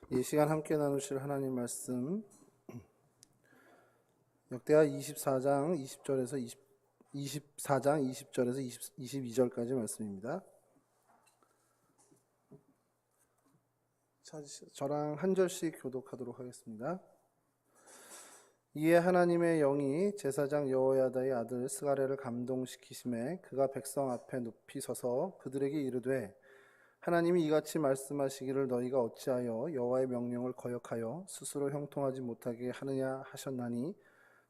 이 시간 함께 나누실 하나님 말씀 역대하 24장 20절에서 24장 20절에서 22절까지 말씀입니다. 저랑 한 절씩 교독하도록 하겠습니다. 이에 하나님의 영이 제사장 여호야다의 아들 스가랴를 감동시키심에 그가 백성 앞에 높이 서서 그들에게 이르되 하나님이 이같이 말씀하시기를 너희가 어찌하여 여호와의 명령을 거역하여 스스로 형통하지 못하게 하느냐 하셨나니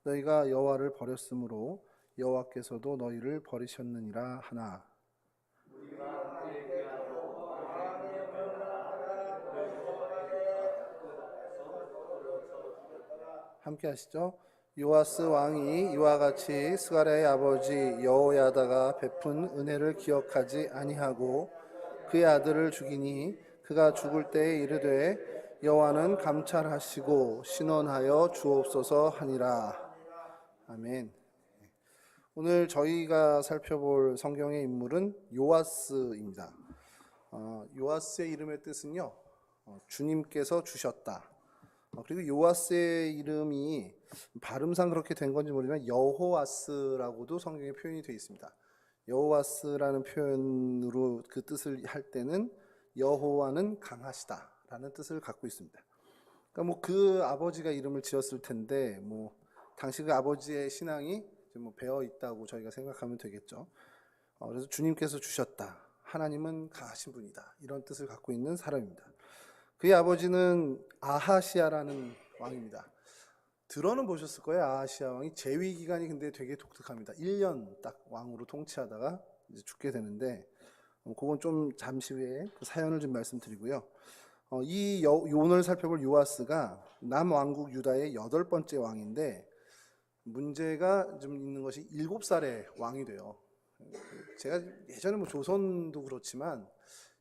너희가 여호와를 버렸으므로 여호와께서도 너희를 버리셨느니라 하나. 함께 하시죠. 요아스 왕이 이와 같이 스가랴의 아버지 여호야다가 베푼 은혜를 기억하지 아니하고 그의 아들을 죽이니 그가 죽을 때에 이르되 여호와는 감찰하시고 신원하여 주옵소서 하니라. 아멘. 오늘 저희가 살펴볼 성경의 인물은 요아스입니다. 요아스의 이름의 뜻은요, 주님께서 주셨다. 그리고 요아스의 이름이 발음상 그렇게 된 건지 모르지만 여호와스라고도 성경에 표현이 되어 있습니다. 여호와스라는 표현으로 그 뜻을 할 때는 여호와는 강하시다라는 뜻을 갖고 있습니다. 그러니까 그 아버지가 이름을 지었을 텐데 당시 그 아버지의 신앙이 배어 있다고 저희가 생각하면 되겠죠. 그래서 주님께서 주셨다. 하나님은 강하신 분이다. 이런 뜻을 갖고 있는 사람입니다. 그의 아버지는 아하시아라는 왕입니다. 들어는 보셨을 거예요. 아하시아 왕이 재위 기간이 근데 되게 독특합니다. 1년 딱 왕으로 통치하다가 이제 죽게 되는데 그건 좀 잠시 후에 그 사연을 좀 말씀드리고요. 오늘 살펴볼 요아스가 남왕국 유다의 8번째 왕인데 문제가 좀 있는 것이 7살에 왕이 돼요. 제가 예전에 조선도 그렇지만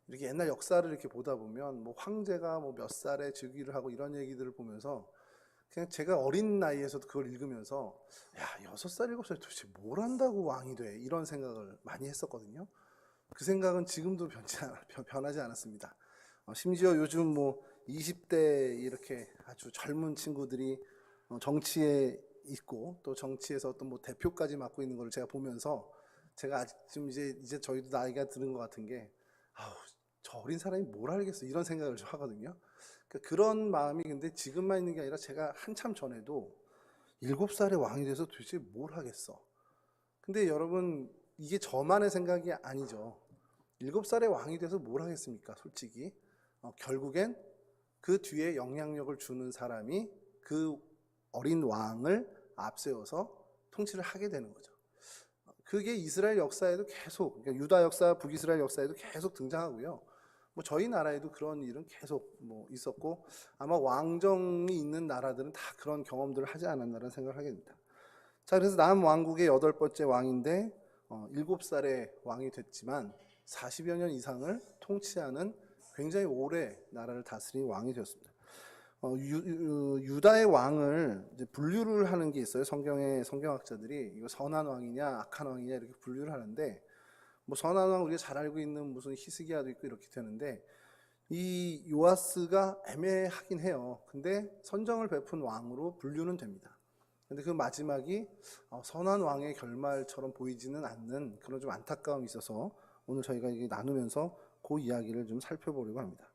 이렇게 옛날 역사를 이렇게 보다 보면 황제가 몇 살에 즉위를 하고 이런 얘기들을 보면서 그냥 제가 어린 나이에서도 그걸 읽으면서 6살, 7살 도대체 뭘 한다고 왕이 돼? 이런 생각을 많이 했었거든요. 그 생각은 지금도 변하지 않았습니다. 심지어 요즘 20대 이렇게 아주 젊은 친구들이 정치에 있고 또 정치에서 어떤 대표까지 맡고 있는 걸 제가 보면서 제가 아직 좀 이제 저희도 나이가 드는 것 같은 게 저 어린 사람이 뭘 알겠어 이런 생각을 좀 하거든요. 그러니까 그런 마음이 근데 지금만 있는 게 아니라 제가 한참 전에도 7살에 왕이 돼서 도대체 뭘 하겠어. 근데 여러분 이게 저만의 생각이 아니죠. 7살에 왕이 돼서 뭘 하겠습니까? 솔직히 결국엔 그 뒤에 영향력을 주는 사람이 그 어린 왕을 앞세워서 통치를 하게 되는 거죠. 그게 이스라엘 역사에도 계속, 그러니까 유다 역사, 북이스라엘 역사에도 계속 등장하고요. 저희 나라에도 그런 일은 계속 있었고 아마 왕정이 있는 나라들은 다 그런 경험들을 하지 않았나라는 생각을 하게 됩니다. 자, 그래서 남왕국의 8번째 왕인데 7살에 왕이 됐지만 40여 년 이상을 통치하는 굉장히 오래 나라를 다스린 왕이 되었습니다. 유다의 왕을 이제 분류를 하는 게 있어요. 성경학자들이 이거 선한 왕이냐 악한 왕이냐 이렇게 분류를 하는데 선한 왕 우리가 잘 알고 있는 무슨 히스기야도 있고 이렇게 되는데 이 요아스가 애매하긴 해요. 근데 선정을 베푼 왕으로 분류는 됩니다. 근데 그 마지막이 선한 왕의 결말처럼 보이지는 않는 그런 좀 안타까움이 있어서 오늘 저희가 이게 나누면서 그 이야기를 좀 살펴보려고 합니다.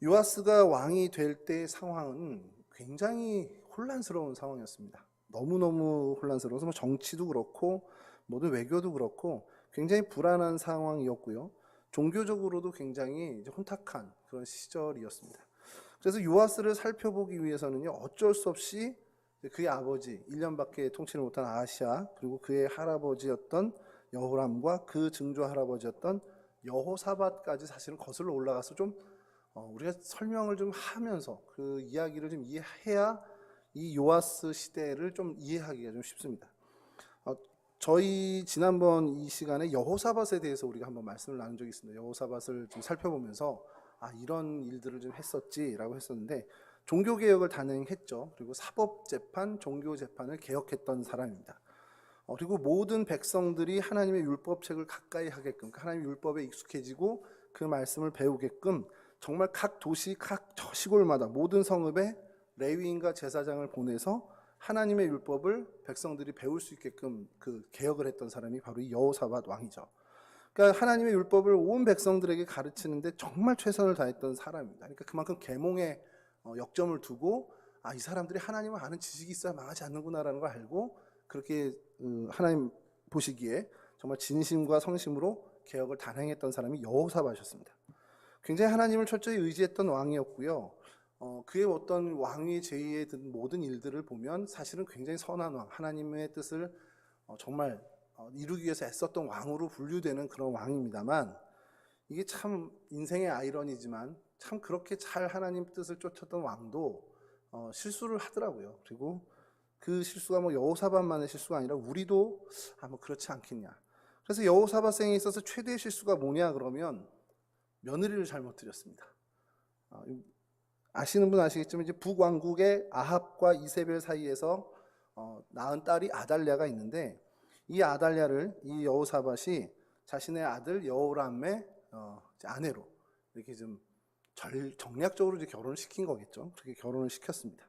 요아스가 왕이 될 때의 상황은 굉장히 혼란스러운 상황이었습니다. 너무너무 혼란스러워서 정치도 그렇고 모든 외교도 그렇고 굉장히 불안한 상황이었고요. 종교적으로도 굉장히 이제 혼탁한 그런 시절이었습니다. 그래서 요아스를 살펴보기 위해서는요, 어쩔 수 없이 그의 아버지, 1년밖에 통치를 못한 아하시아, 그리고 그의 할아버지였던 여호람과 그 증조 할아버지였던 여호사밧까지 사실은 거슬러 올라가서 좀 우리가 설명을 좀 하면서 그 이야기를 좀 이해해야 이 요아스 시대를 좀 이해하기가 좀 쉽습니다. 저희 지난번 이 시간에 여호사밧에 대해서 우리가 한번 말씀을 나눈 적이 있습니다. 여호사밧을 좀 살펴보면서 이런 일들을 좀 했었지라고 했었는데 종교개혁을 단행했죠. 그리고 사법재판, 종교재판을 개혁했던 사람입니다. 그리고 모든 백성들이 하나님의 율법책을 가까이 하게끔, 하나님의 율법에 익숙해지고 그 말씀을 배우게끔 정말 각 도시, 각 시골마다 모든 성읍에 레위인과 제사장을 보내서 하나님의 율법을 백성들이 배울 수 있게끔 그 개혁을 했던 사람이 바로 이 여호사밧 왕이죠. 그러니까 하나님의 율법을 온 백성들에게 가르치는데 정말 최선을 다했던 사람입니다. 그러니까 그만큼 계몽에 역점을 두고 이 사람들이 하나님을 아는 지식이 있어야 망하지 않는구나라는 걸 알고 그렇게 하나님 보시기에 정말 진심과 성심으로 개혁을 단행했던 사람이 여호사밧이었습니다. 굉장히 하나님을 철저히 의지했던 왕이었고요. 그의 어떤 왕위 제위에 든 모든 일들을 보면 사실은 굉장히 선한 왕, 하나님의 뜻을 정말 이루기 위해서 애썼던 왕으로 분류되는 그런 왕입니다만, 이게 참 인생의 아이러니지만 참 그렇게 잘 하나님 뜻을 쫓았던 왕도 실수를 하더라고요. 그리고 그 실수가 뭐 여호사밧만의 실수가 아니라 우리도 뭐 그렇지 않겠냐. 그래서 여호사밧생에 있어서 최대의 실수가 뭐냐 그러면 며느리를 잘못 들였습니다. 아시는 분 아시겠지만 이제 북왕국의 아합과 이세벨 사이에서 낳은 딸이 아달랴가 있는데, 이 아달랴를 이 여호사밧이 자신의 아들 여호람의 아내로 이렇게 좀 정략적으로 이제 결혼을 시킨 거겠죠. 그렇게 결혼을 시켰습니다.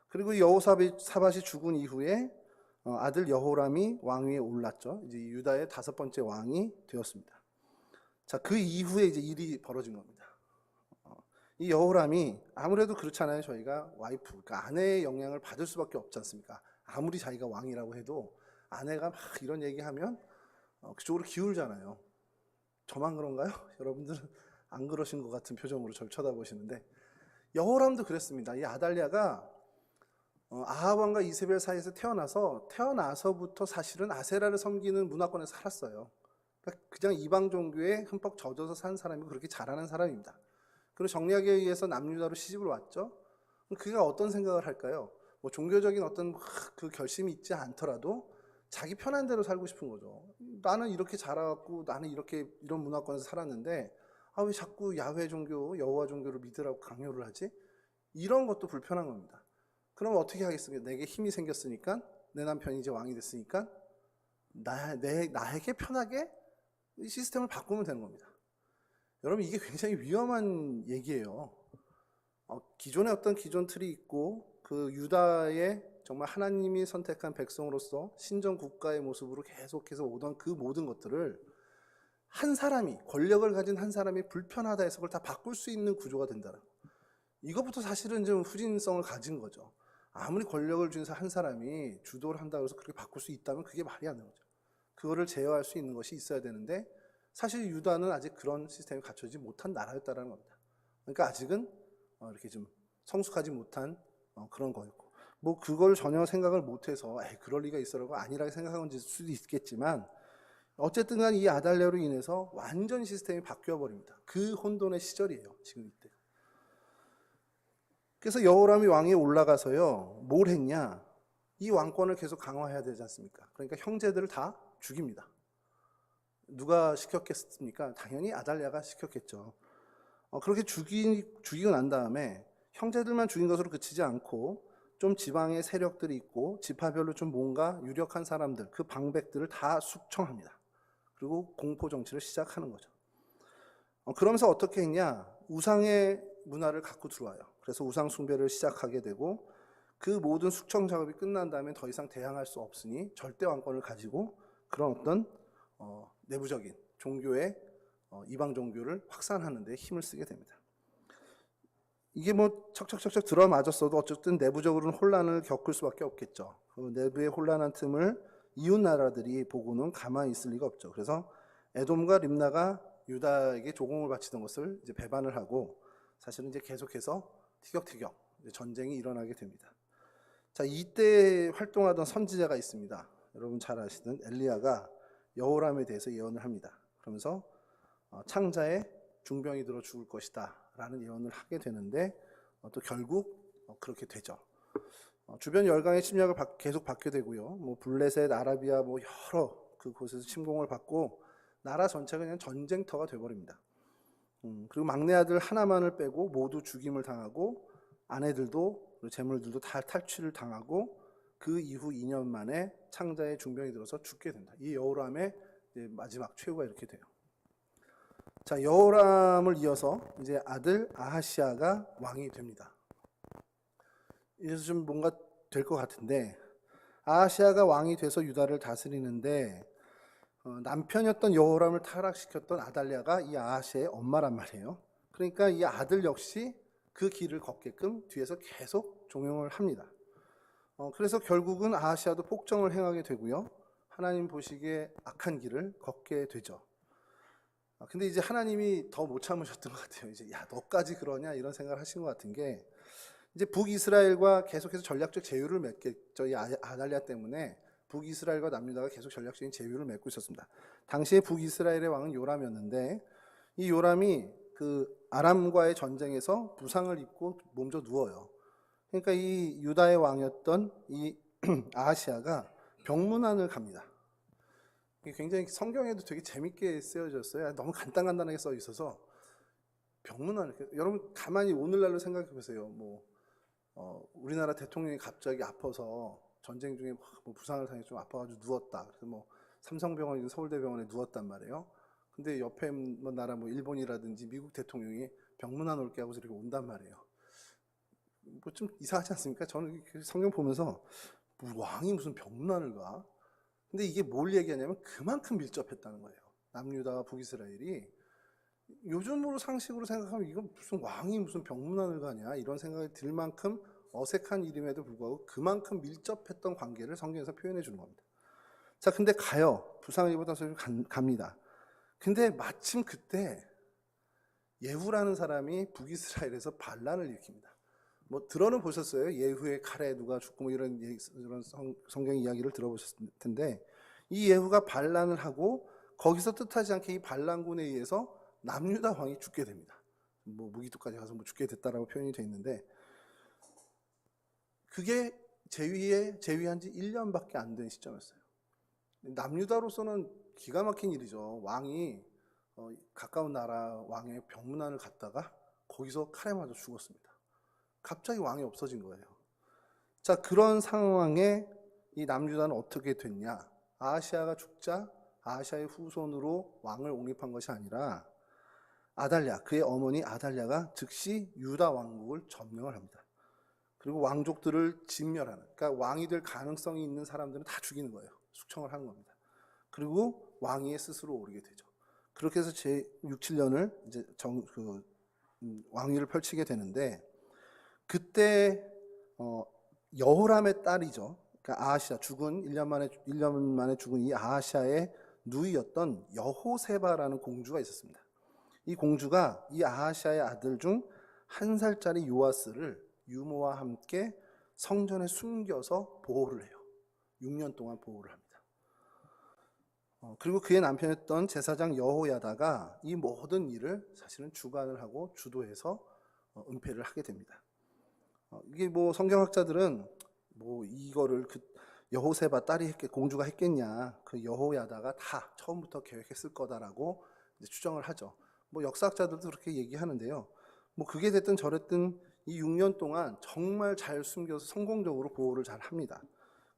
그리고 여호사밧이 죽은 이후에 아들 여호람이 왕위에 올랐죠. 이제 유다의 5번째 왕이 되었습니다. 자, 그 이후에 이제 일이 벌어진 겁니다. 이 여호람이 아무래도 그렇잖아요. 저희가 와이프, 그러니까 아내의 영향을 받을 수밖에 없지 않습니까? 아무리 자기가 왕이라고 해도 아내가 막 이런 얘기하면 그쪽으로 기울잖아요. 저만 그런가요? 여러분들은 안 그러신 것 같은 표정으로 저를 쳐다보시는데, 여호람도 그랬습니다. 이 아달랴가 아합 왕과 이세벨 사이에서 태어나서부터 사실은 아세라를 섬기는 문화권에 살았어요. 그러니까 그냥 이방 종교에 흠뻑 젖어서 산 사람이 그렇게 잘하는 사람입니다. 그리고 정략에 의해서 남유다로 시집을 왔죠. 그가 어떤 생각을 할까요? 뭐 종교적인 어떤 그 결심이 있지 않더라도 자기 편한 대로 살고 싶은 거죠. 나는 이렇게 자라왔고 나는 이런 문화권에서 살았는데 왜 자꾸 야훼 종교, 여호와 종교를 믿으라고 강요를 하지? 이런 것도 불편한 겁니다. 그럼 어떻게 하겠습니까? 내게 힘이 생겼으니까, 내 남편이 이제 왕이 됐으니까 나에게 편하게 이 시스템을 바꾸면 되는 겁니다. 여러분, 이게 굉장히 위험한 얘기예요. 기존의 어떤 기존 틀이 있고 그 유다의 정말 하나님이 선택한 백성으로서 신정 국가의 모습으로 계속해서 오던 그 모든 것들을 한 사람이, 권력을 가진 한 사람이 불편하다 해서 그걸 다 바꿀 수 있는 구조가 된다는 거. 이것부터 사실은 좀 후진성을 가진 거죠. 아무리 권력을 쥔 한 사람이 주도를 한다고 해서 그렇게 바꿀 수 있다면 그게 말이 안 되는 거죠. 그거를 제어할 수 있는 것이 있어야 되는데, 사실 유다는 아직 그런 시스템이 갖춰지지 못한 나라였다는 겁니다. 그러니까 아직은 이렇게 좀 성숙하지 못한 그런 거였고, 뭐 그걸 전혀 생각을 못해서 그럴 리가 있어라고 안일하게 생각한 수도 있겠지만, 어쨌든 간 이 아달랴로 인해서 완전 시스템이 바뀌어 버립니다. 그 혼돈의 시절이에요, 지금 이때. 그래서 여호람이 왕위에 올라가서요, 뭘 했냐? 이 왕권을 계속 강화해야 되지 않습니까? 그러니까 형제들을 다 죽입니다. 누가 시켰겠습니까? 당연히 아달랴가 시켰겠죠. 그렇게 죽이고 난 다음에 형제들만 죽인 것으로 그치지 않고 좀 지방의 세력들이 있고 지파별로 좀 뭔가 유력한 사람들, 그 방백들을 다 숙청합니다. 그리고 공포 정치를 시작하는 거죠. 그러면서 어떻게 했냐? 우상의 문화를 갖고 들어와요. 그래서 우상 숭배를 시작하게 되고, 그 모든 숙청 작업이 끝난 다음에 더 이상 대항할 수 없으니 절대 왕권을 가지고 그런 어떤 내부적인 종교의 이방 종교를 확산하는 데 힘을 쓰게 됩니다. 이게 뭐 척척척척 들어맞았어도 어쨌든 내부적으로는 혼란을 겪을 수밖에 없겠죠. 그 내부의 혼란한 틈을 이웃 나라들이 보고는 가만히 있을 리가 없죠. 그래서 에돔과 림나가 유다에게 조공을 바치던 것을 이제 배반을 하고, 사실은 이제 계속해서 티격태격 전쟁이 일어나게 됩니다. 자, 이때 활동하던 선지자가 있습니다. 여러분 잘 아시는 엘리야가 여호람에 대해서 예언을 합니다. 그러면서 창자에 중병이 들어 죽을 것이다 라는 예언을 하게 되는데, 또 결국 그렇게 되죠. 주변 열강의 침략을 계속 받게 되고요. 뭐 블레셋, 아라비아 뭐 여러 그곳에서 침공을 받고 나라 전체가 그냥 전쟁터가 돼버립니다. 그리고 막내 아들 하나만을 빼고 모두 죽임을 당하고, 아내들도 재물들도 다 탈취를 당하고, 그 이후 2년 만에 창자에 중병이 들어서 죽게 된다. 이 여호람의 마지막 최후가 이렇게 돼요. 자, 여호람을 이어서 이제 아들 아하시아가 왕이 됩니다. 이래서 좀 뭔가 될 것 같은데, 아하시아가 왕이 돼서 유다를 다스리는데 남편이었던 여호람을 타락시켰던 아달랴가 이 아하시아의 엄마란 말이에요. 그러니까 이 아들 역시 그 길을 걷게끔 뒤에서 계속 종용을 합니다. 그래서 결국은 아하시아도 폭정을 행하게 되고요. 하나님 보시기에 악한 길을 걷게 되죠. 근데 이제 하나님이 더 못 참으셨던 것 같아요. 이제 야, 너까지 그러냐 이런 생각을 하신 것 같은 게, 이제 북이스라엘과 계속해서 전략적 제휴를 맺겠죠. 이 아달랴 때문에 북이스라엘과 남유다가 계속 전략적인 제휴를 맺고 있었습니다. 당시에 북이스라엘의 왕은 요람이었는데, 이 요람이 그 아람과의 전쟁에서 부상을 입고 몸져 누워요. 그러니까 이 유다의 왕이었던 이 아하시아가 병문안을 갑니다. 이게 굉장히 성경에도 되게 재밌게 쓰여졌어요. 너무 간단하게 써 있어서 병문안, 여러분 가만히 오늘날로 생각해 보세요. 우리나라 대통령이 갑자기 아파서 전쟁 중에 뭐 부상을 당해 좀 아파가지고 누웠다. 그래서 뭐 삼성병원이든 서울대병원에 누웠단 말이에요. 근데 옆에 뭐 나라 뭐 일본이라든지 미국 대통령이 병문안 올게 하고서 이렇게 온단 말이에요. 뭐 좀 이상하지 않습니까? 저는 성경 보면서 왕이 무슨 병문안을 가? 근데 이게 뭘 얘기하냐면 그만큼 밀접했다는 거예요. 남유다와 북이스라엘이. 요즘으로 상식으로 생각하면 이건 무슨 왕이 무슨 병문안을 가냐 이런 생각이 들 만큼 어색한 일임에도 불구하고 그만큼 밀접했던 관계를 성경에서 표현해 주는 겁니다. 자, 근데 가요. 부상을 입어서 갑니다. 근데 마침 그때 예후라는 사람이 북이스라엘에서 반란을 일으킵니다. 뭐 들어는 보셨어요. 예후의 칼에 누가 죽고 뭐 이런 성경 이야기를 들어보셨을 텐데, 이 예후가 반란을 하고 거기서 뜻하지 않게 이 반란군에 의해서 남유다 왕이 죽게 됩니다. 뭐 무기토까지 가서 뭐 죽게 됐다라고 표현이 되어 있는데, 그게 제위한 지 1년밖에 안 된 시점이었어요. 남유다로서는 기가 막힌 일이죠. 왕이 가까운 나라 왕의 병문안을 갔다가 거기서 칼에 맞아 죽었습니다. 갑자기 왕이 없어진 거예요. 자, 그런 상황에 이 남유다는 어떻게 됐냐? 아하시아가 죽자 아하시아의 후손으로 왕을 옹립한 것이 아니라 아달랴, 그의 어머니 아달랴가 즉시 유다 왕국을 점령을 합니다. 그리고 왕족들을 진멸하는, 그러니까 왕이 될 가능성이 있는 사람들은 다 죽이는 거예요. 숙청을 하는 겁니다. 그리고 왕위에 스스로 오르게 되죠. 그렇게 해서 제6, 7년을 이제 왕위를 펼치게 되는데, 그때 여호람의 딸이죠. 그러니까 아하시아, 1년 만에 죽은 이 아하시아의 누이였던 여호세바라는 공주가 있었습니다. 이 공주가 이 아하시아의 아들 중 1살짜리 요아스를 유모와 함께 성전에 숨겨서 보호를 해요. 6년 동안 보호를 합니다. 그리고 그의 남편이었던 제사장 여호야다가 이 모든 일을 사실은 주관을 하고 주도해서 은폐를 하게 됩니다. 이게 뭐 성경학자들은 뭐 이거를 그 여호세바 딸이 공주가 했겠냐, 그 여호야다가 다 처음부터 계획했을 거다라고 이제 추정을 하죠. 뭐 역사학자들도 그렇게 얘기하는데요. 뭐 그게 됐든 저랬든 이 6년 동안 정말 잘 숨겨서 성공적으로 보호를 잘 합니다.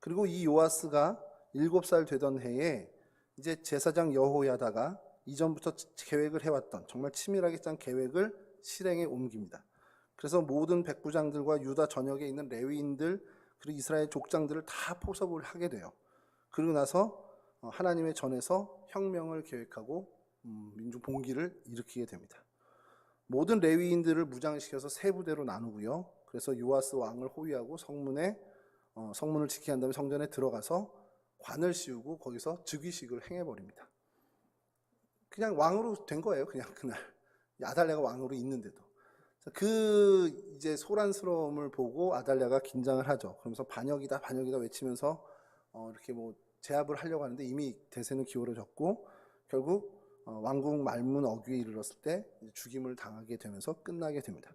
그리고 이 요아스가 7살 되던 해에 이제 제사장 여호야다가 이전부터 계획을 해왔던 정말 치밀하게 짠 계획을 실행에 옮깁니다. 그래서 모든 백부장들과 유다 전역에 있는 레위인들 그리고 이스라엘 족장들을 다 포섭을 하게 돼요. 그리고 나서 하나님의 전에서 혁명을 계획하고 민중 봉기를 일으키게 됩니다. 모든 레위인들을 무장시켜서 세 부대로 나누고요. 그래서 요아스 왕을 호위하고 성문을 지키게 한 다음에 성전에 들어가서 관을 씌우고 거기서 즉위식을 행해버립니다. 그냥 왕으로 된 거예요. 그냥 그날 아달랴가 왕으로 있는데도. 그 이제 소란스러움을 보고 아달랴가 긴장을 하죠. 그러면서 반역이다 외치면서 이렇게 뭐 제압을 하려고 하는데 이미 대세는 기울어졌고 결국 왕국 말문 어귀에 이르렀을 때 죽임을 당하게 되면서 끝나게 됩니다.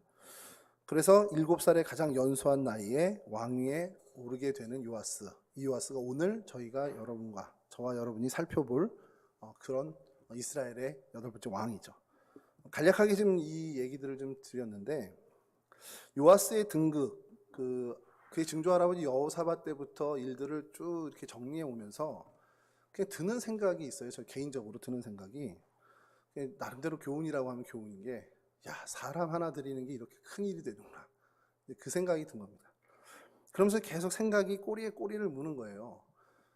그래서 7살의 가장 연소한 나이에 왕위에 오르게 되는 요아스. 이 요아스가 오늘 저와 여러분이 살펴볼 그런 이스라엘의 8번째 왕이죠. 간략하게 지금 이 얘기들을 좀 드렸는데, 요아스의 등극, 그의 증조 할아버지 여호사밧 때부터 일들을 쭉 이렇게 정리해 오면서 그냥 드는 생각이 있어요. 저 개인적으로 드는 생각이, 나름대로 교훈이라고 하면 교훈인 게, 야, 사람 하나 드리는 게 이렇게 큰 일이 되는구나. 그 생각이 든 겁니다. 그러면서 계속 생각이 꼬리에 꼬리를 무는 거예요.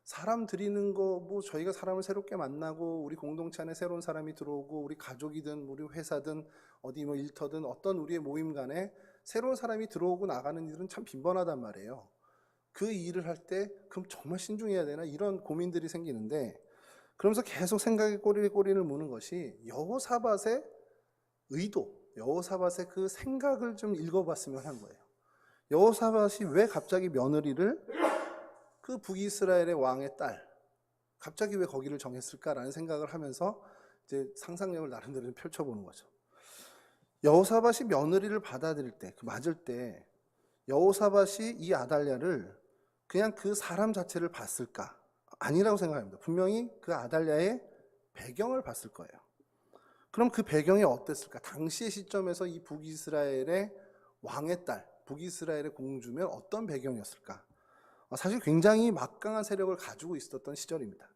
사람 드리는 거, 뭐 저희가 사람을 새롭게 만나고 우리 공동체 안에 새로운 사람이 들어오고 우리 가족이든 우리 회사든 어디 뭐 일터든 어떤 우리의 모임 간에 새로운 사람이 들어오고 나가는 일은 참 빈번하단 말이에요. 그 일을 할 때 그럼 정말 신중해야 되나 이런 고민들이 생기는데, 그러면서 계속 생각에 꼬리를 무는 것이 여호사밧의 의도, 여호사밧의 그 생각을 좀 읽어봤으면 한 거예요. 여호사밧이 왜 갑자기 며느리를 그 북이스라엘의 왕의 딸, 갑자기 왜 거기를 정했을까라는 생각을 하면서 이제 상상력을 나름대로 좀 펼쳐보는 거죠. 여호사밧이 며느리를 받아들일 때, 그 맞을 때 여호사밧이 이 아달랴를 그냥 그 사람 자체를 봤을까? 아니라고 생각합니다. 분명히 그 아달랴의 배경을 봤을 거예요. 그럼 그 배경이 어땠을까? 당시의 시점에서 이 북이스라엘의 왕의 딸, 북이스라엘의 공주면 어떤 배경이었을까? 사실 굉장히 막강한 세력을 가지고 있었던 시절입니다.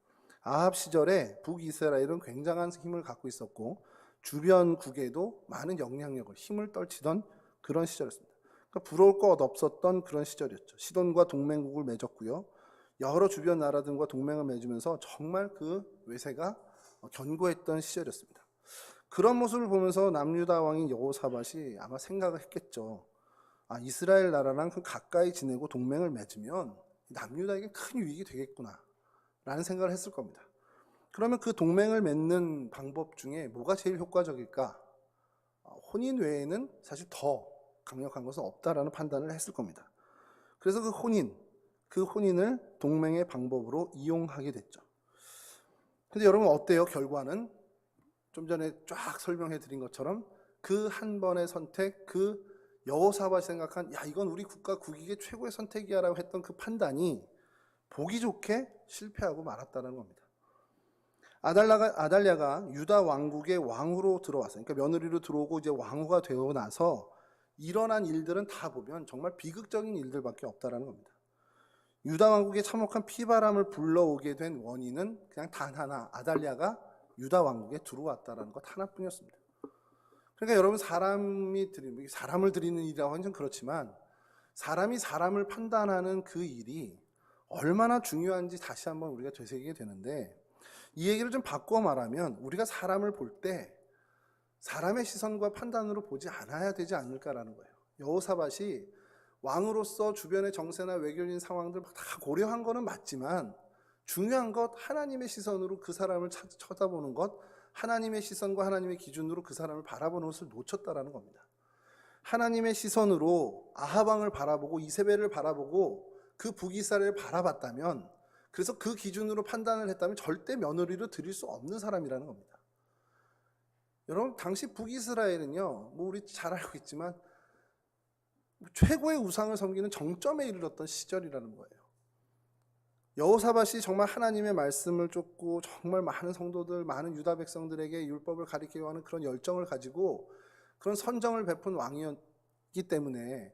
아합 시절에 북이스라엘은 굉장한 힘을 갖고 있었고 주변국에도 많은 영향력을, 힘을 떨치던 그런 시절이었습니다. 그러니까 부러울 것 없었던 그런 시절이었죠. 시돈과 동맹국을 맺었고요. 여러 주변 나라들과 동맹을 맺으면서 정말 그 외세가 견고했던 시절이었습니다. 그런 모습을 보면서 남유다 왕인 여호사밧이 아마 생각을 했겠죠. 이스라엘 나라랑 가까이 지내고 동맹을 맺으면 남유다에게 큰 유익이 되겠구나 라는 생각을 했을 겁니다. 그러면 그 동맹을 맺는 방법 중에 뭐가 제일 효과적일까? 혼인 외에는 사실 더 강력한 것은 없다라는 판단을 했을 겁니다. 그래서 그 혼인을 동맹의 방법으로 이용하게 됐죠. 근데 여러분 어때요? 결과는 좀 전에 쫙 설명해 드린 것처럼 그 한 번의 선택, 그 여호사밧이 생각한 이건 우리 국가 국익의 최고의 선택이야 라고 했던 그 판단이 보기 좋게 실패하고 말았다는 겁니다. 아달랴가 유다 왕국의 왕으로 들어왔어요. 그러니까 며느리로 들어오고 이제 왕후가 되고 나서 일어난 일들은 다 보면 정말 비극적인 일들밖에 없다라는 겁니다. 유다 왕국에 참혹한 피바람을 불러오게 된 원인은 그냥 단 하나, 아달랴가 유다 왕국에 들어왔다라는 것 하나뿐이었습니다. 그러니까 여러분 사람을 드리는 일이라고 하면 좀 그렇지만 사람이 사람을 판단하는 그 일이 얼마나 중요한지 다시 한번 우리가 되새기게 되는데, 이 얘기를 좀 바꿔 말하면 우리가 사람을 볼 때 사람의 시선과 판단으로 보지 않아야 되지 않을까라는 거예요. 여호사밧이 왕으로서 주변의 정세나 외교적인 상황들 다 고려한 거는 맞지만 중요한 것 하나님의 시선으로 그 사람을 쳐다보는 것, 하나님의 시선과 하나님의 기준으로 그 사람을 바라보는 것을 놓쳤다라는 겁니다. 하나님의 시선으로 아합 왕을 바라보고 이세벨을 바라보고 그 북이스라엘을 바라봤다면, 그래서 그 기준으로 판단을 했다면 절대 며느리로 드릴 수 없는 사람이라는 겁니다. 여러분 당시 북이스라엘은요, 뭐 우리 잘 알고 있지만 최고의 우상을 섬기는 정점에 이르렀던 시절이라는 거예요. 여호사밧이 정말 하나님의 말씀을 쫓고 정말 많은 성도들, 많은 유다 백성들에게 율법을 가리키려 하는 그런 열정을 가지고 그런 선정을 베푼 왕이었기 때문에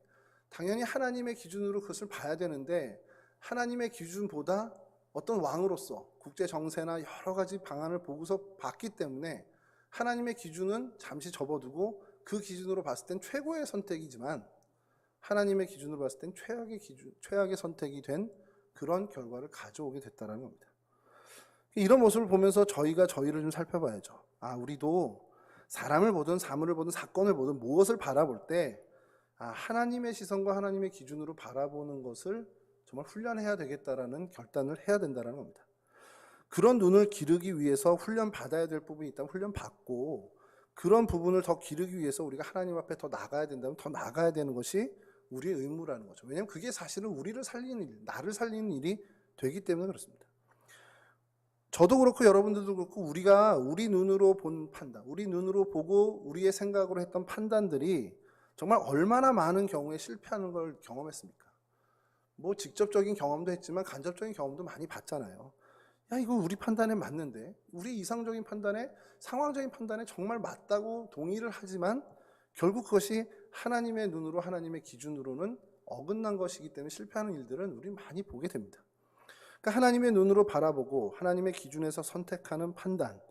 당연히 하나님의 기준으로 그것을 봐야 되는데, 하나님의 기준보다 어떤 왕으로서 국제 정세나 여러 가지 방안을 보고서 봤기 때문에 하나님의 기준은 잠시 접어두고 그 기준으로 봤을 땐 최고의 선택이지만 하나님의 기준으로 봤을 땐 최악의 선택이 된 그런 결과를 가져오게 됐다는 겁니다. 이런 모습을 보면서 저희가 저희를 좀 살펴봐야죠. 우리도 사람을 보든 사물을 보든 사건을 보든 무엇을 바라볼 때 하나님의 시선과 하나님의 기준으로 바라보는 것을 정말 훈련해야 되겠다라는 결단을 해야 된다는 겁니다. 그런 눈을 기르기 위해서 훈련 받아야 될 부분이 있다면 훈련 받고, 그런 부분을 더 기르기 위해서 우리가 하나님 앞에 더 나가야 된다면 더 나가야 되는 것이 우리의 의무라는 거죠. 왜냐하면 그게 사실은 우리를 살리는 일, 나를 살리는 일이 되기 때문에 그렇습니다. 저도 그렇고 여러분들도 그렇고 우리가 우리 눈으로 본 판단, 우리 눈으로 보고 우리의 생각으로 했던 판단들이 정말 얼마나 많은 경우에 실패하는 걸 경험했습니까? 뭐 직접적인 경험도 했지만 간접적인 경험도 많이 봤잖아요. 이거 우리 판단에 맞는데, 우리 이상적인 판단에, 상황적인 판단에 정말 맞다고 동의를 하지만 결국 그것이 하나님의 눈으로, 하나님의 기준으로는 어긋난 것이기 때문에 실패하는 일들은 우리 많이 보게 됩니다. 그러니까 하나님의 눈으로 바라보고 하나님의 기준에서 선택하는 판단,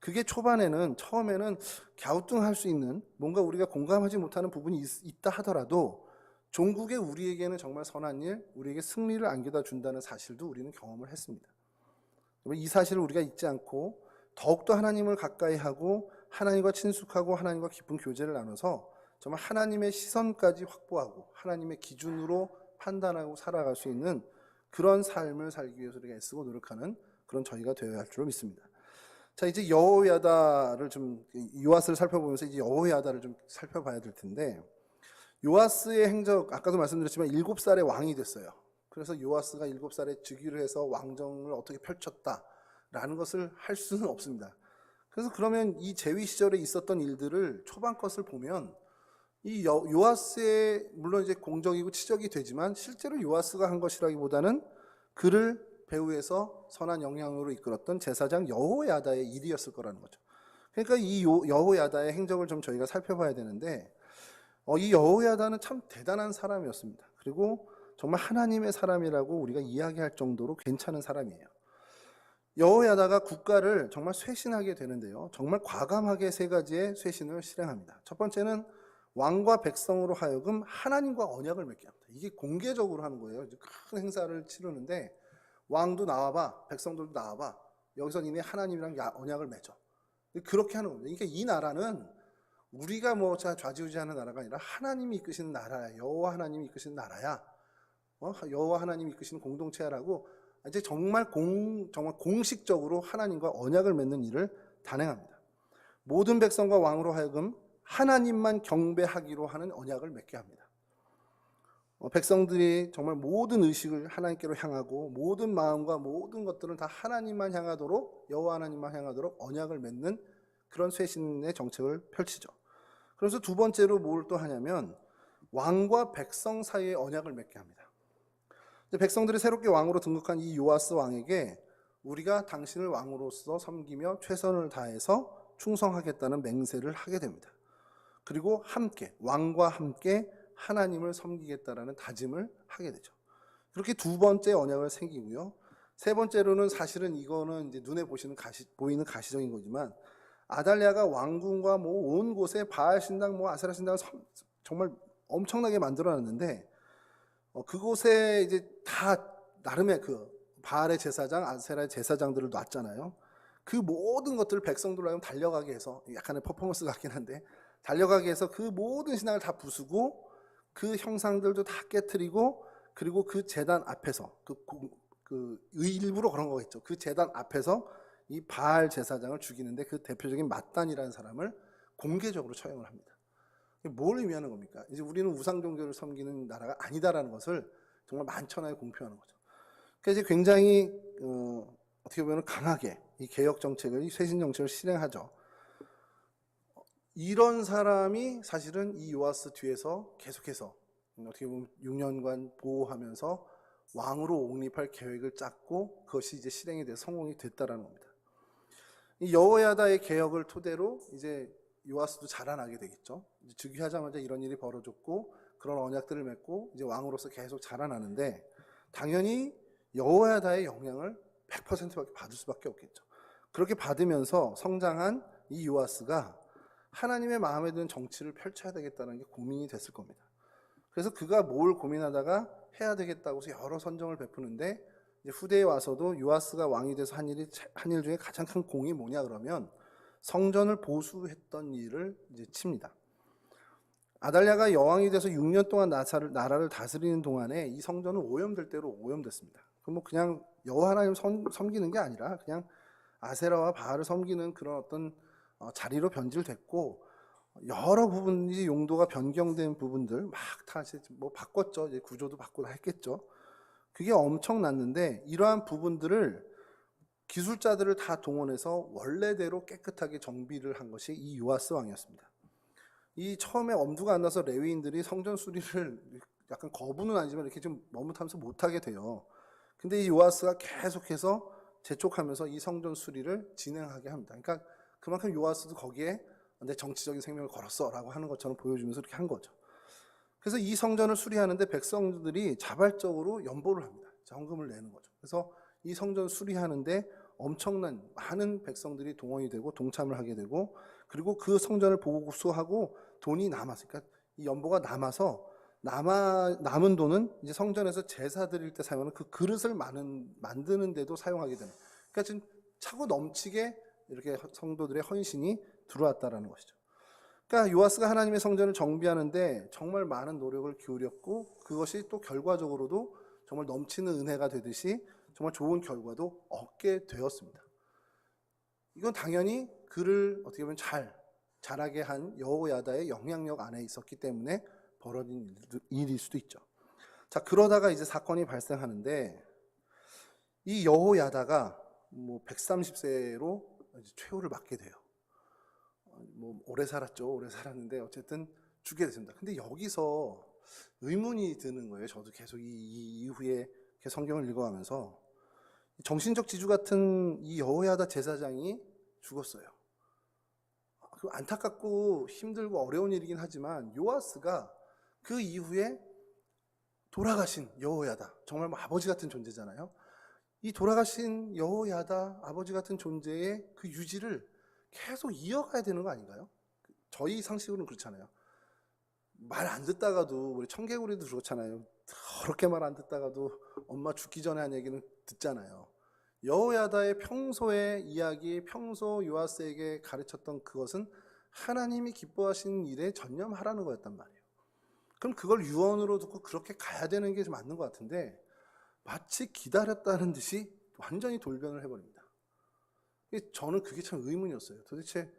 그게 처음에는 갸우뚱할 수 있는, 뭔가 우리가 공감하지 못하는 부분이 있다 하더라도 종국의 우리에게는 정말 선한 일, 우리에게 승리를 안겨다 준다는 사실도 우리는 경험을 했습니다. 이 사실을 우리가 잊지 않고 더욱더 하나님을 가까이 하고 하나님과 친숙하고 하나님과 깊은 교제를 나눠서 정말 하나님의 시선까지 확보하고 하나님의 기준으로 판단하고 살아갈 수 있는 그런 삶을 살기 위해서 우리가 애쓰고 노력하는 그런 저희가 되어야 할 줄로 믿습니다. 자, 이제 여호야다를 요아스를 살펴보면서 이제 여호야다를 좀 살펴봐야 될 텐데, 요아스의 행적, 아까도 말씀드렸지만 7살에 왕이 됐어요. 그래서 요아스가 7살에 즉위를 해서 왕정을 어떻게 펼쳤다라는 것을 할 수는 없습니다. 그래서 그러면 이 재위 시절에 있었던 일들을 초반 것을 보면 이 요아스의 물론 이제 공적이고 치적이 되지만 실제로 요아스가 한 것이라기보다는 그를 배후에서 선한 영향으로 이끌었던 제사장 여호야다의 일이었을 거라는 거죠. 그러니까 이 여호야다의 행적을 좀 저희가 살펴봐야 되는데, 이 여호야다는 참 대단한 사람이었습니다. 그리고 정말 하나님의 사람이라고 우리가 이야기할 정도로 괜찮은 사람이에요. 여호야다가 국가를 정말 쇄신하게 되는데요, 정말 과감하게 3가지의 쇄신을 실행합니다. 첫 번째는 왕과 백성으로 하여금 하나님과 언약을 맺게 합니다. 이게 공개적으로 하는 거예요. 큰 행사를 치르는데 왕도 나와봐, 백성들도 나와봐, 여기서 니네 하나님이랑 언약을 맺어. 그렇게 하는 겁니다. 그러니까 이 나라는 우리가 뭐 좌지우지하는 나라가 아니라 하나님이 이끄시는 나라야. 여호와 하나님이 이끄시는 나라야. 여호와 하나님이 이끄시는 공동체라고 이제 정말 공식적으로 하나님과 언약을 맺는 일을 단행합니다. 모든 백성과 왕으로 하여금 하나님만 경배하기로 하는 언약을 맺게 합니다. 백성들이 정말 모든 의식을 하나님께로 향하고 모든 마음과 모든 것들은 다 하나님만 향하도록, 여호와 하나님만 향하도록 언약을 맺는 그런 쇄신의 정책을 펼치죠. 그래서 두 번째로 뭘 또 하냐면 왕과 백성 사이의 언약을 맺게 합니다. 백성들이 새롭게 왕으로 등극한 이 요아스 왕에게 우리가 당신을 왕으로서 섬기며 최선을 다해서 충성하겠다는 맹세를 하게 됩니다. 그리고 함께, 왕과 함께 하나님을 섬기겠다라는 다짐을 하게 되죠. 그렇게 두 번째 언약을 새기고요. 세 번째로는 사실은 이거는 이제 눈에 보이는 가시적인 거지만, 아달랴가 왕궁과 온 곳에 바알 신당, 아세라 신당을 정말 엄청나게 만들어놨는데, 그곳에 이제 다 나름의 그 바알의 제사장, 아세라의 제사장들을 놨잖아요. 그 모든 것들을 백성들로 하여금 달려가게 해서, 약간의 퍼포먼스 같긴 한데 달려가게 해서 그 모든 신앙을 다 부수고 그 형상들도 다 깨트리고, 그리고 그 제단 앞에서 일부러 그런 거겠죠. 그 제단 앞에서 이 바알 제사장을 죽이는데 그 대표적인 맏단이라는 사람을 공개적으로 처형을 합니다. 뭘 의미하는 겁니까? 이제 우리는 우상 종교를 섬기는 나라가 아니다라는 것을 정말 만천하에 공표하는 거죠. 그래서 이제 굉장히 어떻게 보면 강하게 이 개혁 정책을, 이 쇄신 정책을 실행하죠. 이런 사람이 사실은 이 요아스 뒤에서 계속해서 어떻게 보면 6년간 보호하면서 왕으로 옹립할 계획을 짰고, 그것이 이제 실행이 돼서 성공이 됐다라는 겁니다. 이 여호야다의 개혁을 토대로 이제 요아스도 자라나게 되겠죠. 즉위하자마자 이런 일이 벌어졌고 그런 언약들을 맺고 이제 왕으로서 계속 자라나는데, 당연히 여호야다의 영향을 100%밖에 받을 수밖에 없겠죠. 그렇게 받으면서 성장한 이 요아스가 하나님의 마음에 드는 정치를 펼쳐야 되겠다는 게 고민이 됐을 겁니다. 그래서 그가 뭘 고민하다가 해야 되겠다고 해서 여러 선정을 베푸는데, 이제 후대에 와서도 요아스가 왕이 돼서 한 일 중에 가장 큰 공이 뭐냐 그러면 성전을 보수했던 일을 이제 칩니다. 아달랴가 여왕이 돼서 6년 동안 나라를 다스리는 동안에 이 성전은 오염될 대로 오염됐습니다. 그냥 여호와 하나님 섬기는 게 아니라 그냥 아세라와 바알을 섬기는 그런 어떤 자리로 변질됐고, 여러 부분이 용도가 변경된 부분들 막 다 바꿨죠. 이제 구조도 바꾸고 했겠죠. 그게 엄청났는데, 이러한 부분들을 기술자들을 다 동원해서 원래대로 깨끗하게 정비를 한 것이 이 요아스 왕이었습니다. 이 처음에 엄두가 안 나서 레위인들이 성전 수리를 약간 거부는 아니지만 이렇게 좀 머뭇하면서 못하게 돼요. 근데 이 요아스가 계속해서 재촉하면서 이 성전 수리를 진행하게 합니다. 그러니까 그만큼 요아스도 거기에 내 정치적인 생명을 걸었어 라고 하는 것처럼 보여주면서 이렇게 한 거죠. 그래서 이 성전을 수리하는데 백성들이 자발적으로 연보를 합니다. 헌금을 내는 거죠. 그래서 이 성전 수리하는데 엄청난 많은 백성들이 동원이 되고 동참을 하게 되고, 그리고 그 성전을 보수하고 돈이 남았어요. 그러니까 이 연보가 남아서 남은 돈은 이제 성전에서 제사 드릴 때 사용하는 그 그릇을 만드는 데도 사용하게 되는. 그러니까 지금 차고 넘치게 이렇게 성도들의 헌신이 들어왔다라는 것이죠. 그러니까 요아스가 하나님의 성전을 정비하는데 정말 많은 노력을 기울였고, 그것이 또 결과적으로도 정말 넘치는 은혜가 되듯이 정말 좋은 결과도 얻게 되었습니다. 이건 당연히 그를 어떻게 보면 잘하게 한 여호야다의 영향력 안에 있었기 때문에 벌어진 일일 수도 있죠. 자, 그러다가 이제 사건이 발생하는데, 이 여호야다가 130세로 최후를 맞게 돼요. 오래 살았죠. 오래 살았는데 어쨌든 죽게 됐습니다. 근데 여기서 의문이 드는 거예요. 저도 계속 이 이후에 성경을 읽어가면서 정신적 지주 같은 이 여호야다 제사장이 죽었어요. 안타깝고 힘들고 어려운 일이긴 하지만 요아스가 그 이후에 돌아가신 여호야다, 정말 아버지 같은 존재잖아요. 이 돌아가신 여호야다 아버지 같은 존재의 그 유지를 계속 이어가야 되는 거 아닌가요? 저희 상식으로는 그렇잖아요. 말 안 듣다가도, 우리 청개구리도 그렇잖아요. 그렇게 말 안 듣다가도 엄마 죽기 전에 한 얘기는 듣잖아요. 여호야다의 평소의 이야기, 평소 요아스에게 가르쳤던 그것은 하나님이 기뻐하시는 일에 전념하라는 거였단 말이에요. 그럼 그걸 유언으로 듣고 그렇게 가야 되는 게 맞는 것 같은데, 마치 기다렸다는 듯이 완전히 돌변을 해버립니다. 저는 그게 참 의문이었어요. 도대체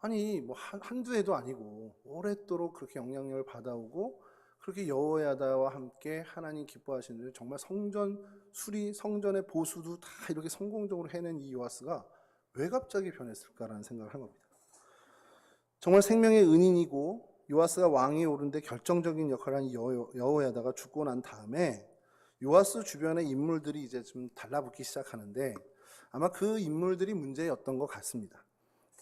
아니 한두 해도 아니고 오랫도록 그렇게 영향력을 받아오고, 그렇게 여호야다와 함께 하나님 기뻐하시는 일, 정말 성전 수리, 성전의 보수도 다 이렇게 성공적으로 해낸 이 요아스가 왜 갑자기 변했을까라는 생각을 한 겁니다. 정말 생명의 은인이고 요아스가 왕위에 오르는데 결정적인 역할을 한 여호야다가 죽고 난 다음에 요아스 주변의 인물들이 이제 좀 달라붙기 시작하는데, 아마 그 인물들이 문제였던 것 같습니다.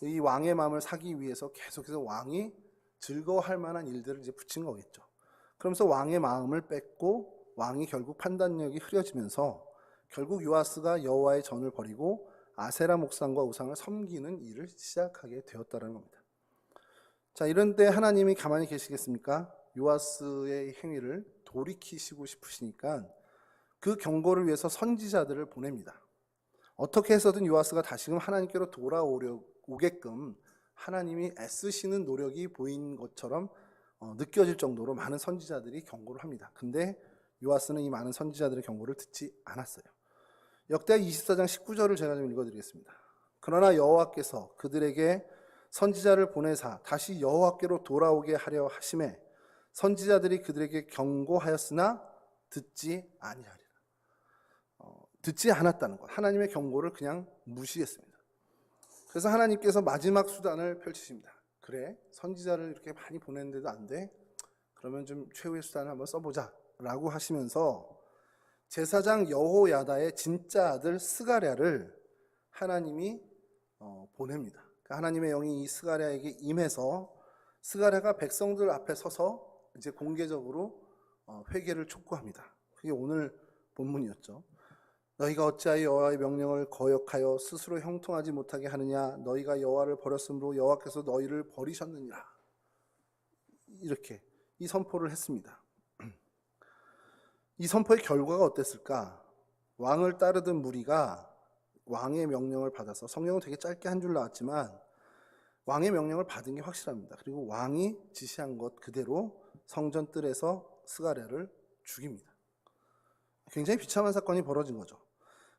이 왕의 마음을 사기 위해서 계속해서 왕이 즐거워할 만한 일들을 이제 붙인 거겠죠. 그러면서 왕의 마음을 뺏고 왕이 결국 판단력이 흐려지면서 결국 요아스가 여호와의 전을 버리고 아세라 목상과 우상을 섬기는 일을 시작하게 되었다는 겁니다. 자, 이런데 하나님이 가만히 계시겠습니까? 요아스의 행위를 돌이키시고 싶으시니까 그 경고를 위해서 선지자들을 보냅니다. 어떻게 해서든 요아스가 다시금 하나님께로 돌아오게끔 하나님이 애쓰시는 노력이 보인 것처럼 느껴질 정도로 많은 선지자들이 경고를 합니다. 근데 요아스는 이 많은 선지자들의 경고를 듣지 않았어요. 역대하 24장 19절을 제가 좀 읽어드리겠습니다. 그러나 여호와께서 그들에게 선지자를 보내사 다시 여호와께로 돌아오게 하려 하심에 선지자들이 그들에게 경고하였으나 듣지 아니하리라. 듣지 않았다는 것, 하나님의 경고를 그냥 무시했습니다. 그래서 하나님께서 마지막 수단을 펼치십니다. 그래, 선지자를 이렇게 많이 보냈는데도 안 돼? 그러면 좀 최후의 수단을 한번 써보자 라고 하시면서 제사장 여호야다의 진짜 아들 스가랴를 하나님이 보냅니다. 그러니까 하나님의 영이 이 스가랴에게 임해서 스가랴가 백성들 앞에 서서 이제 공개적으로 회개를 촉구합니다. 그게 오늘 본문이었죠. 너희가 어찌하여 여호와의 명령을 거역하여 스스로 형통하지 못하게 하느냐? 너희가 여호와를 버렸으므로 여호와께서 너희를 버리셨느니라. 이렇게 이 선포를 했습니다. 이 선포의 결과가 어땠을까? 왕을 따르던 무리가 왕의 명령을 받아서, 성경은 되게 짧게 한 줄 나왔지만 왕의 명령을 받은 게 확실합니다. 그리고 왕이 지시한 것 그대로 성전 뜰에서 스가랴를 죽입니다. 굉장히 비참한 사건이 벌어진 거죠.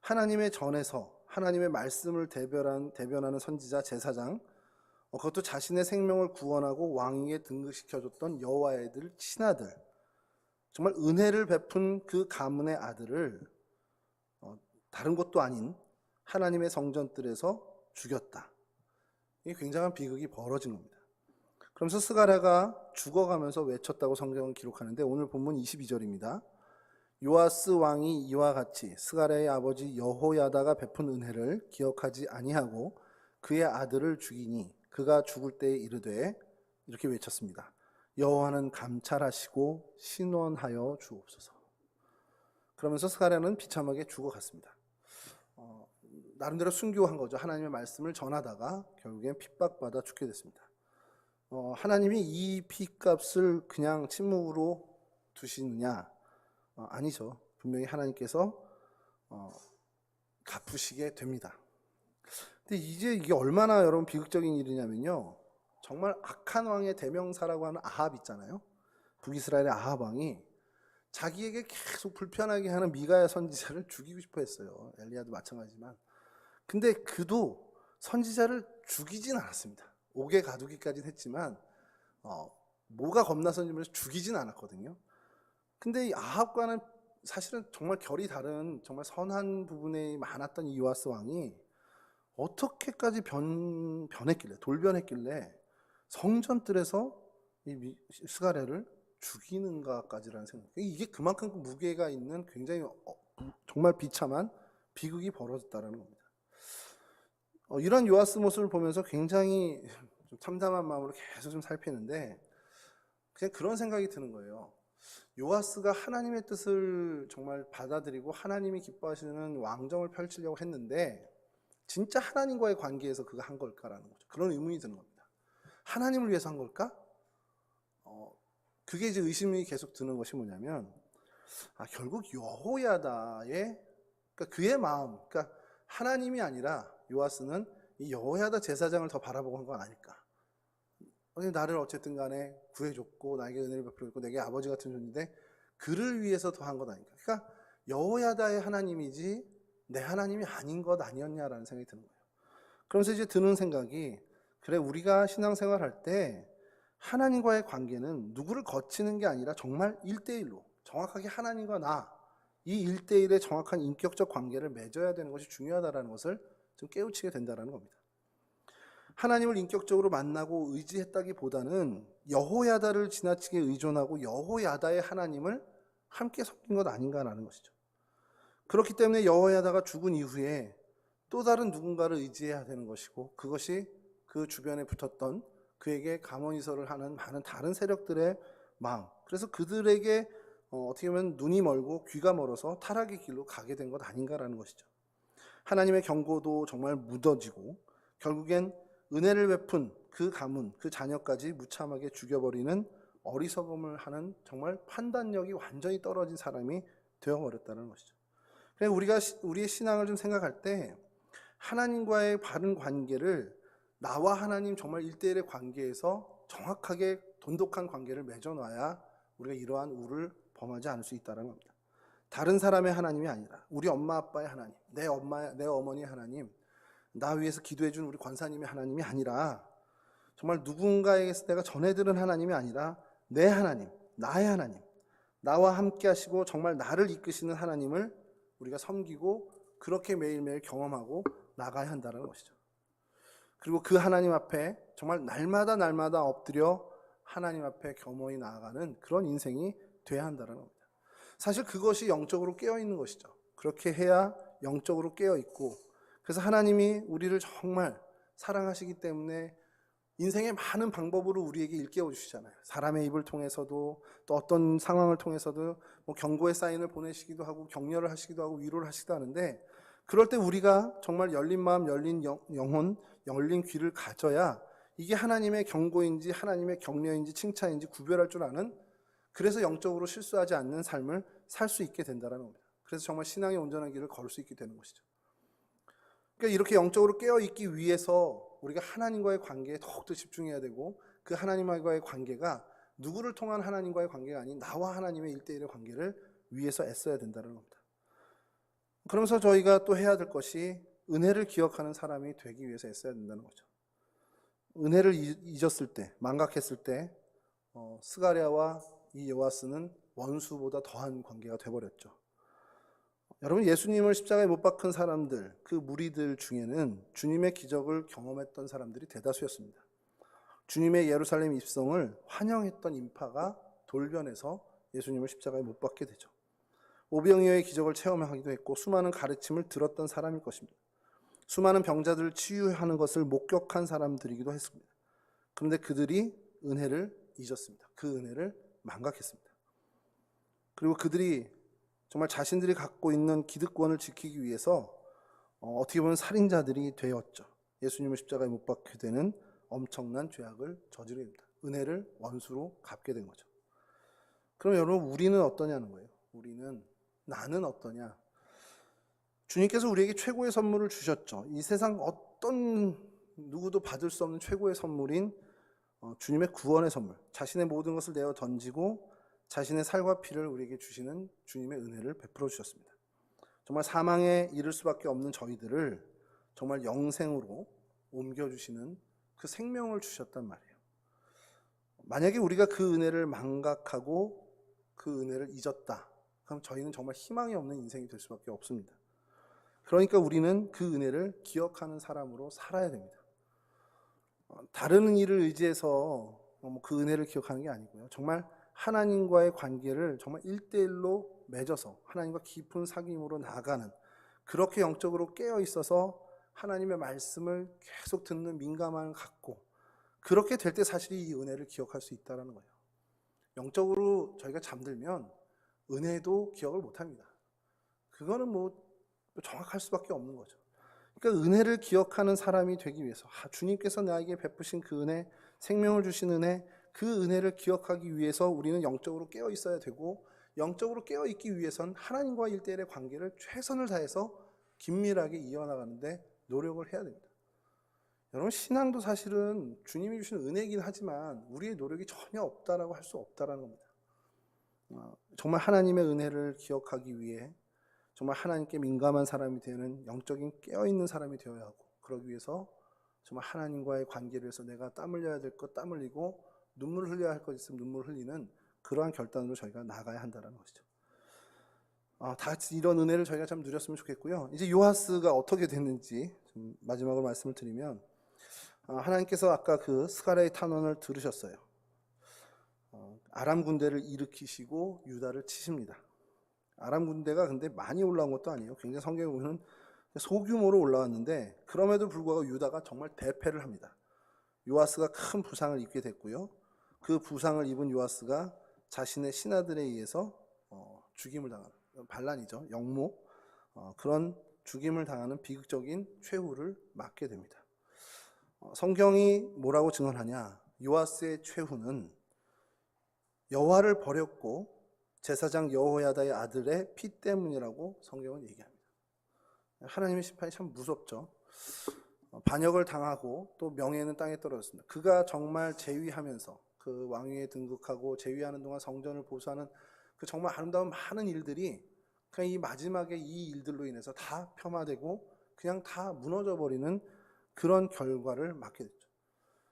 하나님의 전에서 하나님의 말씀을 대변하는 선지자 제사장, 그것도 자신의 생명을 구원하고 왕위에 등극시켜줬던 여호와의 친아들, 정말 은혜를 베푼 그 가문의 아들을 다른 것도 아닌 하나님의 성전뜰에서 죽였다. 이게 굉장한 비극이 벌어진 겁니다. 그러면서 스가랴가 죽어가면서 외쳤다고 성경은 기록하는데, 오늘 본문 22절입니다. 요아스 왕이 이와 같이 스가랴의 아버지 여호야다가 베푼 은혜를 기억하지 아니하고 그의 아들을 죽이니 그가 죽을 때에 이르되, 이렇게 외쳤습니다. 여호와는 감찰하시고 신원하여 주옵소서. 그러면서 스가랴는 비참하게 죽어갔습니다. 나름대로 순교한 거죠. 하나님의 말씀을 전하다가 결국엔 핍박받아 죽게 됐습니다. 하나님이 이 피값을 그냥 침묵으로 두시느냐? 아니죠. 분명히 하나님께서 갚으시게 됩니다. 근데 이제 이게 얼마나 여러분 비극적인 일이냐면요. 정말 악한 왕의 대명사라고 하는 아합 있잖아요. 북이스라엘의 아합 왕이 자기에게 계속 불편하게 하는 미가야 선지자를 죽이고 싶어 했어요. 엘리야도 마찬가지지만. 근데 그도 선지자를 죽이진 않았습니다. 옥에 가두기까지는 했지만 뭐가 겁나서인지 모르겠어요. 죽이진 않았거든요. 근데 이 아합과는 사실은 정말 결이 다른 정말 선한 부분이 많았던 이 요아스 왕이 어떻게까지 변했길래 돌변했길래 성전뜰에서 이 스가랴를 죽이는가까지라는 생각. 이게 그만큼 무게가 있는 굉장히 정말 비참한 비극이 벌어졌다라는 겁니다. 이런 요아스 모습을 보면서 굉장히 좀 참담한 마음으로 계속 좀 살피는데 그냥 그런 생각이 드는 거예요. 요아스가 하나님의 뜻을 정말 받아들이고 하나님이 기뻐하시는 왕정을 펼치려고 했는데 진짜 하나님과의 관계에서 그가 한 걸까라는 거죠. 그런 의문이 드는 겁니다. 하나님을 위해서 한 걸까? 그게 이제 의심이 계속 드는 것이 뭐냐면 결국 여호야다의 그러니까 그의 마음, 그러니까 하나님이 아니라 요아스는 이 여호야다 제사장을 더 바라보고 한 건 아닐까? 나를 어쨌든 간에 구해줬고 나에게 은혜를 베풀어줬고 내게 아버지 같은 존재인데 그를 위해서 더 한 것 아닐까? 그러니까 여호야다의 하나님이지 내 하나님이 아닌 것 아니었냐라는 생각이 드는 거예요. 그러면서 이제 드는 생각이 그래 우리가 신앙생활할 때 하나님과의 관계는 누구를 거치는 게 아니라 정말 1대1로 정확하게 하나님과 나 이 1대1의 정확한 인격적 관계를 맺어야 되는 것이 중요하다는 것을 좀 깨우치게 된다는 겁니다. 하나님을 인격적으로 만나고 의지했다기보다는 여호야다를 지나치게 의존하고 여호야다의 하나님을 함께 섬긴 것 아닌가라는 것이죠. 그렇기 때문에 여호야다가 죽은 이후에 또 다른 누군가를 의지해야 되는 것이고 그것이 그 주변에 붙었던 그에게 감언이설을 하는 많은 다른 세력들의 마음, 그래서 그들에게 어떻게 보면 눈이 멀고 귀가 멀어서 타락의 길로 가게 된 것 아닌가라는 것이죠. 하나님의 경고도 정말 묻어지고 결국엔 은혜를 베푼 그 가문, 그 자녀까지 무참하게 죽여버리는 어리석음을 하는 정말 판단력이 완전히 떨어진 사람이 되어버렸다는 것이죠. 그래서 우리가 우리의 신앙을 좀 생각할 때 하나님과의 바른 관계를 나와 하나님 정말 1대1의 관계에서 정확하게 돈독한 관계를 맺어놔야 우리가 이러한 우를 범하지 않을 수 있다는 겁니다. 다른 사람의 하나님이 아니라 우리 엄마 아빠의 하나님, 내 어머니의 하나님, 나 위해서 기도해 준 우리 권사님의 하나님이 아니라 정말 누군가에게서 내가 전해들은 하나님이 아니라 내 하나님, 나의 하나님, 나와 함께 하시고 정말 나를 이끄시는 하나님을 우리가 섬기고 그렇게 매일매일 경험하고 나가야 한다는 것이죠. 그리고 그 하나님 앞에 정말 날마다 엎드려 하나님 앞에 겸허히 나아가는 그런 인생이 돼야 한다는 겁니다. 사실 그것이 영적으로 깨어있는 것이죠. 그렇게 해야 영적으로 깨어있고 그래서 하나님이 우리를 정말 사랑하시기 때문에 인생의 많은 방법으로 우리에게 일깨워 주시잖아요. 사람의 입을 통해서도 또 어떤 상황을 통해서도 뭐 경고의 사인을 보내시기도 하고 격려를 하시기도 하고 위로를 하시기도 하는데 그럴 때 우리가 정말 열린 마음, 열린 영혼, 열린 귀를 가져야 이게 하나님의 경고인지 하나님의 격려인지 칭찬인지 구별할 줄 아는 그래서 영적으로 실수하지 않는 삶을 살 수 있게 된다는 겁니다. 그래서 정말 신앙의 온전한 길을 걸을 수 있게 되는 것이죠. 그러니까 이렇게 영적으로 깨어있기 위해서 우리가 하나님과의 관계에 더욱더 집중해야 되고 그 하나님과의 관계가 누구를 통한 하나님과의 관계가 아닌 나와 하나님의 1대1의 관계를 위해서 애써야 된다는 겁니다. 그러면서 저희가 또 해야 될 것이 은혜를 기억하는 사람이 되기 위해서 애써야 된다는 거죠. 은혜를 잊었을 때, 망각했을 때 스가랴와 이 요아스는 원수보다 더한 관계가 되어버렸죠. 여러분 예수님을 십자가에 못 박은 사람들, 그 무리들 중에는 주님의 기적을 경험했던 사람들이 대다수였습니다. 주님의 예루살렘 입성을 환영했던 인파가 돌변해서 예수님을 십자가에 못 박게 되죠. 오병이어의 기적을 체험하기도 했고 수많은 가르침을 들었던 사람일 것입니다. 수많은 병자들을 치유하는 것을 목격한 사람들이기도 했습니다. 그런데 그들이 은혜를 잊었습니다. 그 은혜를 망각했습니다. 그리고 그들이 정말 자신들이 갖고 있는 기득권을 지키기 위해서 어떻게 보면 살인자들이 되었죠. 예수님을 십자가에 못 박게 되는 엄청난 죄악을 저지르게 됩니다. 은혜를 원수로 갚게 된 거죠. 그럼 여러분, 우리는 어떠냐는 거예요. 나는 어떠냐? 주님께서 우리에게 최고의 선물을 주셨죠. 이 세상 어떤 누구도 받을 수 없는 최고의 선물인 주님의 구원의 선물, 자신의 모든 것을 내어 던지고 자신의 살과 피를 우리에게 주시는 주님의 은혜를 베풀어 주셨습니다. 정말 사망에 이를 수밖에 없는 저희들을 정말 영생으로 옮겨주시는 그 생명을 주셨단 말이에요. 만약에 우리가 그 은혜를 망각하고 그 은혜를 잊었다, 그럼 저희는 정말 희망이 없는 인생이 될 수밖에 없습니다. 그러니까 우리는 그 은혜를 기억하는 사람으로 살아야 됩니다. 다른 일을 의지해서 그 은혜를 기억하는 게 아니고요. 정말 하나님과의 관계를 정말 1대1로 맺어서 하나님과 깊은 사귐으로 나아가는, 그렇게 영적으로 깨어 있어서 하나님의 말씀을 계속 듣는 민감함을 갖고, 그렇게 될 때 사실 이 은혜를 기억할 수 있다는 거예요. 영적으로 저희가 잠들면 은혜도 기억을 못합니다. 그거는 정확할 수밖에 없는 거죠. 그러니까 은혜를 기억하는 사람이 되기 위해서, 주님께서 나에게 베푸신 그 은혜, 생명을 주신 은혜, 그 은혜를 기억하기 위해서 우리는 영적으로 깨어 있어야 되고, 영적으로 깨어 있기 위해선 하나님과 1대1의 관계를 최선을 다해서 긴밀하게 이어나가는데 노력을 해야 됩니다. 여러분, 신앙도 사실은 주님이 주신 은혜이긴 하지만 우리의 노력이 전혀 없다라고 할 수 없다라는 겁니다. 정말 하나님의 은혜를 기억하기 위해 정말 하나님께 민감한 사람이 되는, 영적인 깨어있는 사람이 되어야 하고, 그러기 위해서 정말 하나님과의 관계를 위해서 내가 땀 흘려야 될 것 땀 흘리고 눈물 흘려야 할 것 있으면 눈물 흘리는 그러한 결단으로 저희가 나가야 한다는 것이죠. 다 같이 이런 은혜를 저희가 참 누렸으면 좋겠고요. 이제 요하스가 어떻게 됐는지 좀 마지막으로 말씀을 드리면, 하나님께서 아까 그 스가랴의 탄원을 들으셨어요. 아람 군대를 일으키시고 유다를 치십니다. 아람 군대가 근데 많이 올라온 것도 아니에요. 굉장히 성경에 보면 소규모로 올라왔는데, 그럼에도 불구하고 유다가 정말 대패를 합니다. 요아스가 큰 부상을 입게 됐고요. 그 부상을 입은 요아스가 자신의 신하들에 의해서 죽임을 당하는, 반란이죠, 영모, 그런 죽임을 당하는 비극적인 최후를 맞게 됩니다. 성경이 뭐라고 증언하냐? 요아스의 최후는 여호와를 버렸고 제사장 여호야다의 아들의 피 때문이라고 성경은 얘기합니다. 하나님의 심판이 참 무섭죠. 반역을 당하고 또 명예는 땅에 떨어졌습니다. 그가 정말 재위하면서 그 왕위에 등극하고 재위하는 동안 성전을 보수하는 그 정말 아름다운 많은 일들이 그냥 이 마지막에 이 일들로 인해서 다 폄하되고 그냥 다 무너져 버리는 그런 결과를 맞게 됐죠.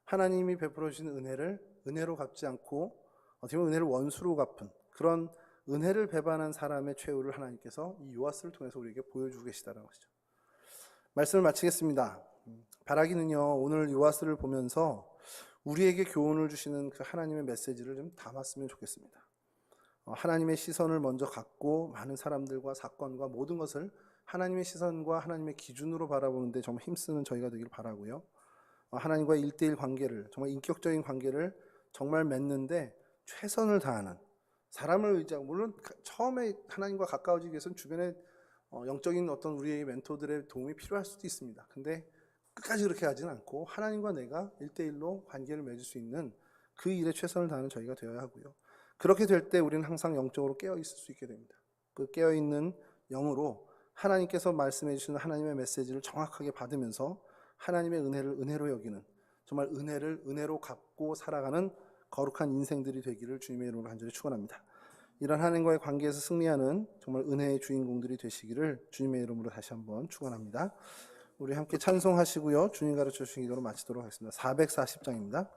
하나님이 베풀어 주신 은혜를 은혜로 갚지 않고 어떻게 보면 은혜를 원수로 갚은 그런 은혜를 배반한 사람의 최후를 하나님께서 이 요아스를 통해서 우리에게 보여주고 계시다는 것이죠. 말씀을 마치겠습니다. 바라기는요, 오늘 요아스를 보면서 우리에게 교훈을 주시는 그 하나님의 메시지를 좀 담았으면 좋겠습니다. 하나님의 시선을 먼저 갖고 많은 사람들과 사건과 모든 것을 하나님의 시선과 하나님의 기준으로 바라보는데 정말 힘쓰는 저희가 되길 바라고요. 하나님과의 1대1 관계를, 정말 인격적인 관계를 정말 맺는데 최선을 다하는, 사람을 의지하고, 물론 처음에 하나님과 가까워지기 위해서는 주변에 영적인 어떤 우리의 멘토들의 도움이 필요할 수도 있습니다. 근데 끝까지 그렇게 하지는 않고 하나님과 내가 1대1로 관계를 맺을 수 있는 그 일에 최선을 다하는 저희가 되어야 하고요. 그렇게 될 때 우리는 항상 영적으로 깨어 있을 수 있게 됩니다. 그 깨어 있는 영으로 하나님께서 말씀해 주시는 하나님의 메시지를 정확하게 받으면서 하나님의 은혜를 은혜로 여기는, 정말 은혜를 은혜로 갚고 살아가는 거룩한 인생들이 되기를 주님의 이름으로 간절히 축원합니다. 이런 하나님과의 관계에서 승리하는 정말 은혜의 주인공들이 되시기를 주님의 이름으로 다시 한번 축원합니다. 우리 함께 찬송하시고요, 주님 가르쳐 주신 기도로 마치도록 하겠습니다. 440장입니다.